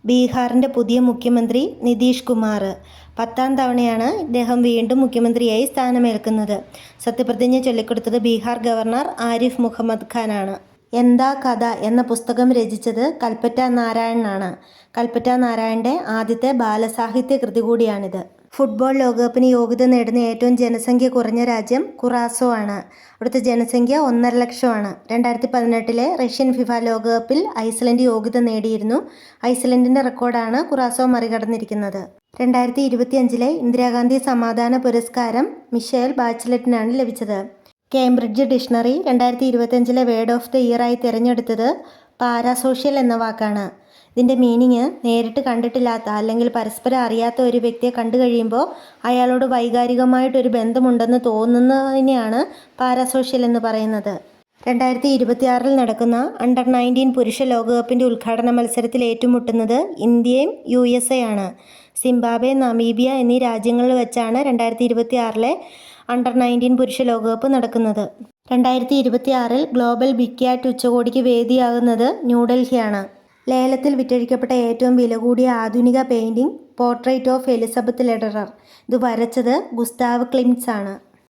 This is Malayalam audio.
ബീഹാറിൻ്റെ പുതിയ മുഖ്യമന്ത്രി നിതീഷ് കുമാർ. 10ാം തവണയാണ് ഇദ്ദേഹം വീണ്ടും മുഖ്യമന്ത്രിയായി സ്ഥാനമേൽക്കുന്നത്. സത്യപ്രതിജ്ഞ ചൊല്ലിക്കൊടുത്തത് ബീഹാർ ഗവർണർ ആരിഫ് മുഹമ്മദ് ഖാനാണ്. എന്താ കഥ എന്ന പുസ്തകം രചിച്ചത് കൽപ്പറ്റ നാരായണനാണ്. കൽപ്പറ്റ നാരായണൻ്റെ ആദ്യത്തെ ബാലസാഹിത്യ കൃതി കൂടിയാണിത്. ഫുട്ബോൾ ലോകകപ്പിന് യോഗ്യത നേടുന്ന ഏറ്റവും ജനസംഖ്യ കുറഞ്ഞ രാജ്യം കുറാസോ ആണ്. അവിടുത്തെ ജനസംഖ്യ 1.5 ലക്ഷമാണ്. 2018 റഷ്യൻ ഫിഫ ലോകകപ്പിൽ ഐസ്ലൻഡ് യോഗ്യത നേടിയിരുന്നു. ഐസ്ലൻഡിൻ്റെ റെക്കോർഡാണ് കുറാസോ മറികടന്നിരിക്കുന്നത്. 2025 ഇന്ദിരാഗാന്ധി സമാധാന പുരസ്കാരം മിഷേൽ ബാച്ചിലറ്റിനാണ് ലഭിച്ചത്. Cambridge dictionary 2025 word of the ഇയറായി തിരഞ്ഞെടുത്തത് പാരാസോഷ്യൽ എന്ന വാക്കാണ്. ഇതിൻ്റെ മീനിങ് നേരിട്ട് കണ്ടിട്ടില്ലാത്ത അല്ലെങ്കിൽ പരസ്പരം അറിയാത്ത ഒരു വ്യക്തിയെ കണ്ടു കഴിയുമ്പോൾ അയാളോട് വൈകാരികമായിട്ടൊരു ബന്ധമുണ്ടെന്ന് തോന്നുന്നതിനെയാണ് പാരാസോഷ്യൽ എന്ന് പറയുന്നത്. 2026 നടക്കുന്ന അണ്ടർ 19 പുരുഷ ലോകകപ്പിൻ്റെ ഉദ്ഘാടന മത്സരത്തിൽ ഏറ്റുമുട്ടുന്നത് ഇന്ത്യയും USA ആണ്. സിംബാബ്വെ, നമീബിയ എന്നീ രാജ്യങ്ങളിൽ വെച്ചാണ് 2026 അണ്ടർ 19 പുരുഷ ലോകകപ്പ് നടക്കുന്നത്. 2026 ഗ്ലോബൽ ബിഗ് ക്യാറ്റ് ഉച്ചകോടിക്ക് വേദിയാകുന്നത് ന്യൂഡൽഹിയാണ്. ലേലത്തിൽ വിറ്റഴിക്കപ്പെട്ട ഏറ്റവും വില കൂടിയ ആധുനിക പെയിൻറ്റിംഗ് പോർട്രേറ്റ് ഓഫ് എലിസബത്ത് ലെഡറർ. ഇത് വരച്ചത് ഗുസ്താവ് ക്ലിംറ്റ്സ് ആണ്.